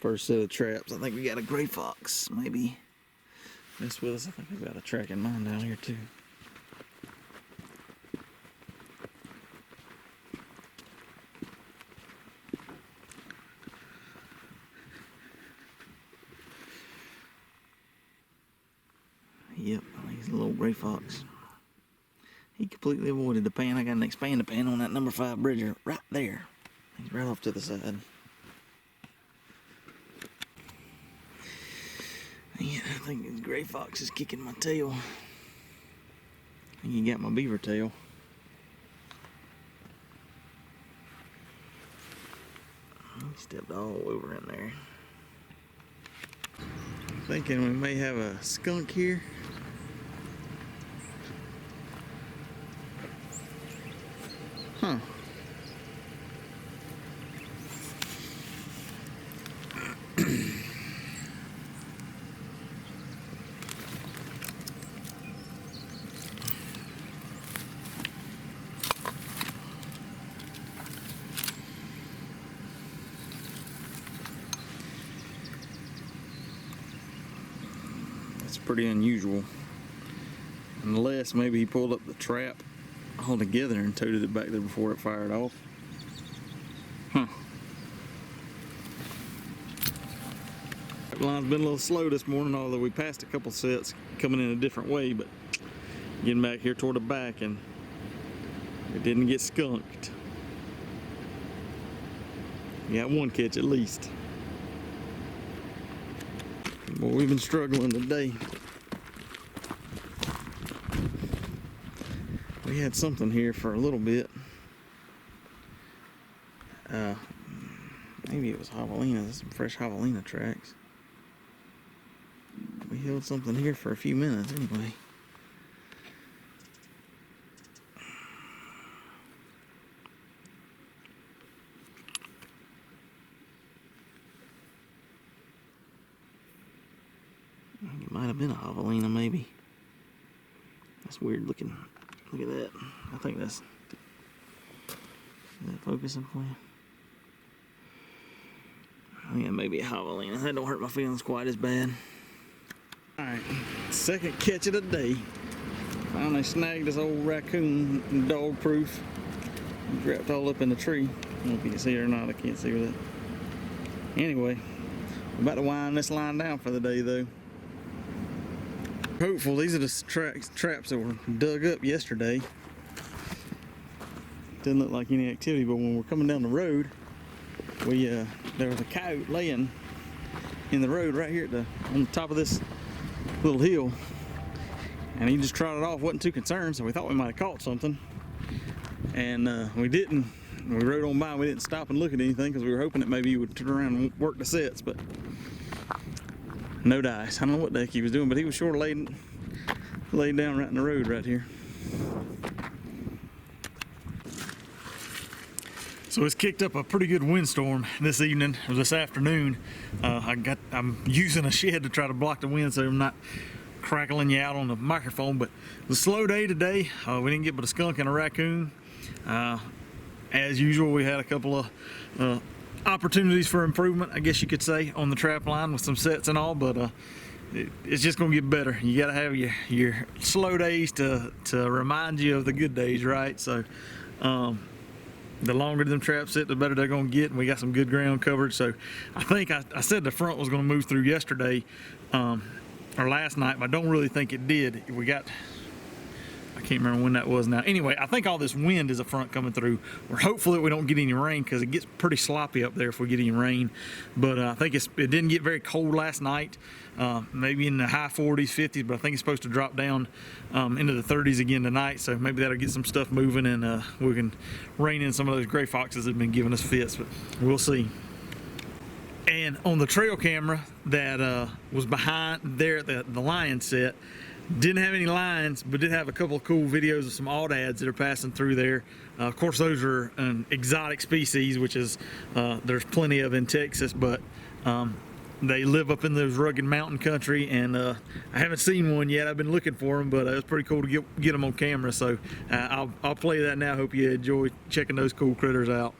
First set of traps. I think we got a gray fox, maybe. Mess with us. I think we've got a track in mine down here too. Yep, I think he's a little gray fox. He completely avoided the pan. I got an expander pan on that number 5 bridger right there. He's right off to the side. Yeah, I think this gray fox is kicking my tail. I think he got my beaver tail. He stepped all over in there. I'm thinking we may have a skunk here. Huh. That's pretty unusual. Unless maybe he pulled up the trap all together and toted it back there before it fired off. Huh. Trapline's been a little slow this morning, although we passed a couple sets coming in a different way, but getting back here toward the back and it didn't get skunked. We got one catch at least. Boy, we've been struggling today. We had something here for a little bit. Maybe it was javelina. There's some fresh javelina tracks. We held something here for a few minutes anyway. It might have been a javelina, maybe. That's weird looking. Look at that. I think that's. Is that focusing for you? I think that may be a javelina. That don't hurt my feelings quite as bad. Alright, second catch of the day. Finally snagged this old raccoon, dog proof. Wrapped all up in the tree. I don't know if you can see it or not. I can't see with it. Anyway, we're about to wind this line down for the day though. Hopeful. These are the traps that were dug up yesterday. Didn't look like any activity, but when we're coming down the road, there was a coyote laying in the road right here on the top of this little hill, and he just trotted off. Wasn't too concerned, so we thought we might have caught something, and we didn't. We rode on by. We didn't stop and look at anything because we were hoping that maybe he would turn around and work the sets, but no dice. I don't know what the heck he was doing, but he was sure laid down right in the road right here. So it's kicked up a pretty good windstorm this evening, or this afternoon. I'm using a shed to try to block the wind so I'm not crackling you out on the microphone, but it was a slow day today. We didn't get but a skunk and a raccoon. As usual, we had a couple of opportunities for improvement, I guess you could say, on the trap line with some sets and all, but it's just gonna get better. You gotta have your slow days to remind you of the good days, right? So the longer them traps sit, the better they're gonna get, and we got some good ground coverage. So I think I said the front was gonna move through yesterday or last night, but I don't really think it did. I can't remember when that was now. Anyway, I think all this wind is a front coming through. We're hopeful that we don't get any rain because it gets pretty sloppy up there if we get any rain. But I think it didn't get very cold last night, maybe in the high 40s, 50s, but I think it's supposed to drop down into the 30s again tonight. So maybe that'll get some stuff moving and we can rein in some of those gray foxes that have been giving us fits, but we'll see. And on the trail camera that was behind there at the lion set, didn't have any lines, but did have a couple of cool videos of some ottads that are passing through there. Of course, those are an exotic species, which is there's plenty of in Texas, but they live up in those rugged mountain country, and I haven't seen one yet. I've been looking for them, but it was pretty cool to get them on camera. So I'll play that now. Hope you enjoy checking those cool critters out.